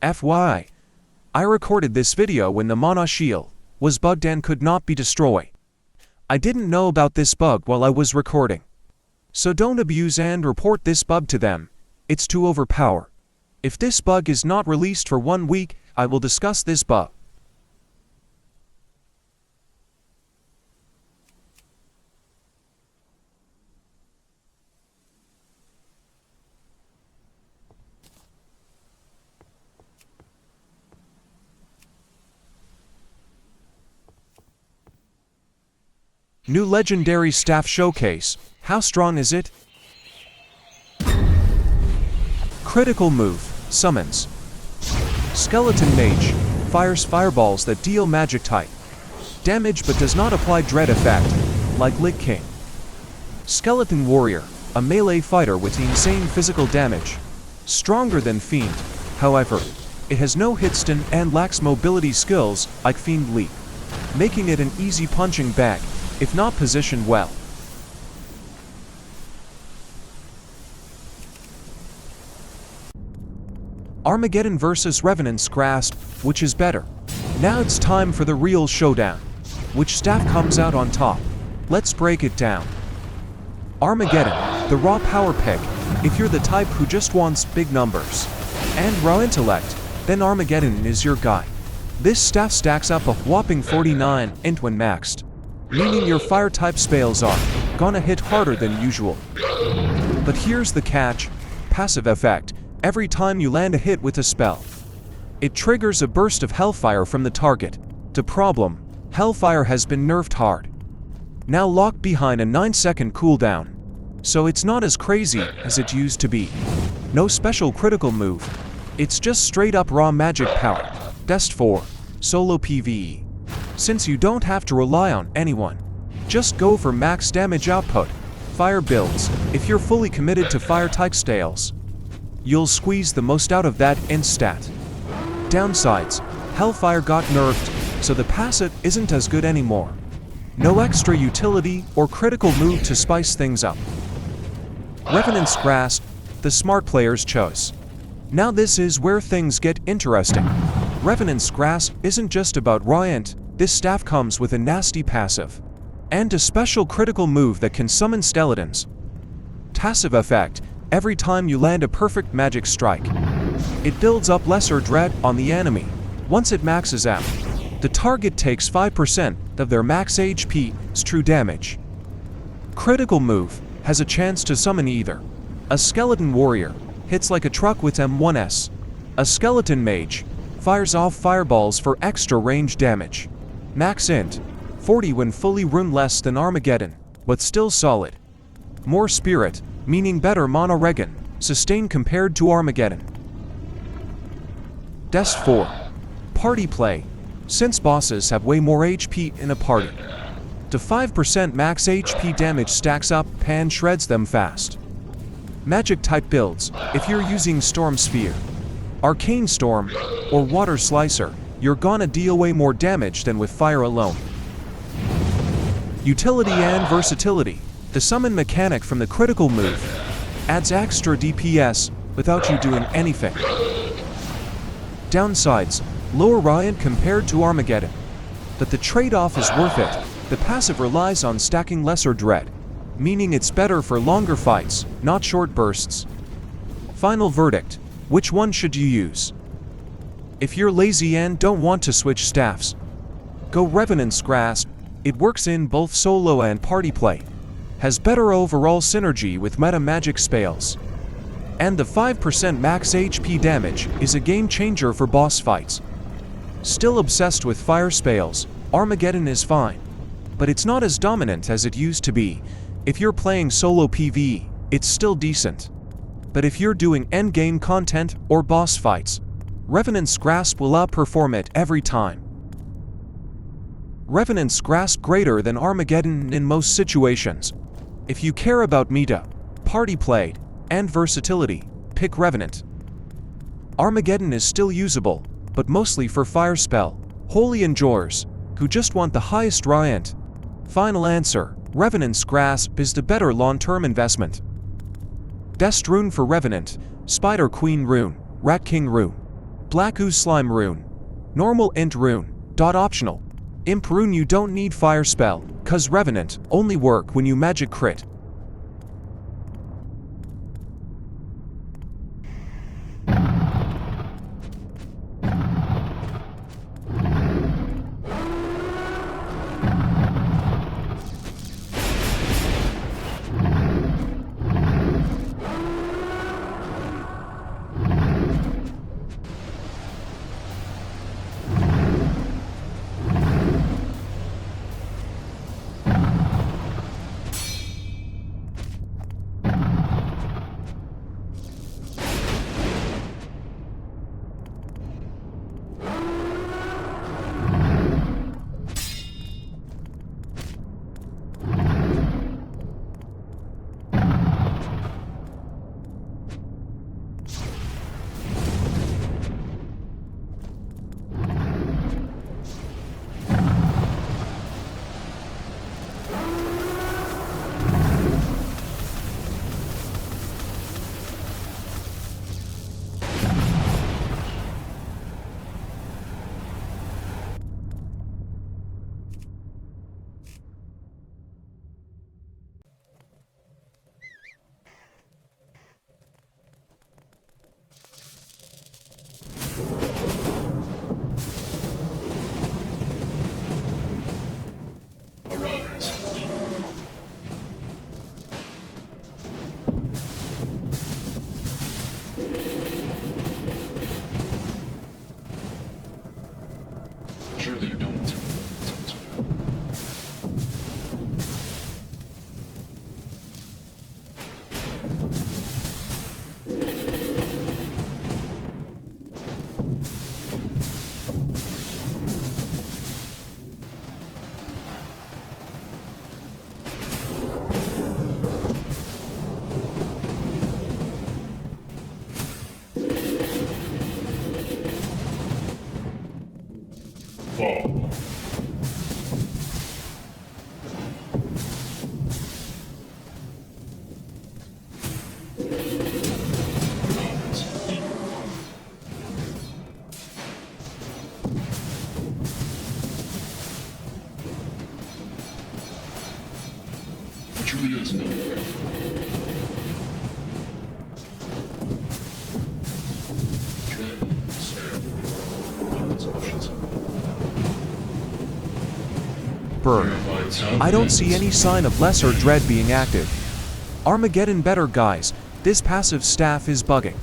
FYI, I recorded this video when the mana shield was bugged and could not be destroyed. I didn't know about this bug while I was recording. So don't abuse and report this bug to them. It's too overpower. If this bug is not released for 1 week, I will discuss this bug. New Legendary Staff Showcase. How strong is it? Critical move. Summons. Skeleton Mage. Fires fireballs that deal magic type damage but does not apply dread effect, like Lich King. Skeleton Warrior. A melee fighter with insane physical damage. Stronger than Fiend. However, it has no hitstun and lacks mobility skills like Fiend Leap, making it an easy punching bag if not positioned well. Armageddon vs Revenant's Grasp, which is better? Now it's time for the real showdown. Which staff comes out on top? Let's break it down. Armageddon, the raw power pick. If you're the type who just wants big numbers and raw intellect, then Armageddon is your guy. This staff stacks up a whopping 49 int when maxed, meaning your fire type spells are gonna hit harder than usual. But here's the catch: passive effect. Every time you land a hit with a spell, it triggers a burst of hellfire from the target. The problem: hellfire has been nerfed hard, now locked behind a 9-second cooldown, so it's not as crazy as it used to be. No special critical move, it's just straight up raw magic power. Best for solo PvE. Since you don't have to rely on anyone, just go for max damage output. Fire builds. If you're fully committed to fire type styles, you'll squeeze the most out of that int stat. Downsides: Hellfire got nerfed, so the passive isn't as good anymore. No extra utility or critical move to spice things up. Revenant's Grasp, the smart players chose. Now this is where things get interesting. Revenant's Grasp isn't just about raw int. This staff comes with a nasty passive and a special critical move that can summon skeletons. Passive effect: every time you land a perfect magic strike, it builds up lesser dread on the enemy. Once it maxes out, the target takes 5% of their max HP's true damage. Critical move: has a chance to summon either a Skeleton Warrior, hits like a truck with M1S, a Skeleton Mage, fires off fireballs for extra range damage. Max int 40 when fully rune, less than Armageddon, but still solid. More spirit, meaning better mana regen, sustain compared to Armageddon. Dest 4. Party play. Since bosses have way more HP in a party, the 5% max HP damage stacks up and shreds them fast. Magic type builds. If you're using Storm Sphere, Arcane Storm, or Water Slicer, you're gonna deal way more damage than with fire alone. Utility and versatility. The summon mechanic from the critical move adds extra DPS without you doing anything. Downsides: lower raw int compared to Armageddon, but the trade-off is worth it. The passive relies on stacking lesser dread, meaning it's better for longer fights, not short bursts. Final verdict: which one should you use? If you're lazy and don't want to switch staffs, go Revenant's Grasp. It works in both solo and party play, has better overall synergy with meta magic spells, and the 5% max HP damage is a game changer for boss fights. Still obsessed with fire spells, Armageddon is fine, but it's not as dominant as it used to be. If you're playing solo PvE, it's still decent. But if you're doing endgame content or boss fights, Revenant's Grasp will outperform it every time. Revenant's Grasp greater than Armageddon in most situations. If you care about meta, party play, and versatility, pick Revenant. Armageddon is still usable, but mostly for fire spell holy enjoyers who just want the highest raw int. Final answer: Revenant's Grasp is the better long-term investment. Best rune for Revenant: Spider Queen Rune, Rat King Rune. Black Ooze Slime Rune. Normal int Rune. Dot optional. Imp Rune you don't need fire spell, cause Revenant only work when you magic crit. Surely you don't. Fall. It truly is no way. Bird. I don't see any sign of Lesser Dread being active. Armageddon better guys, this passive staff is bugging.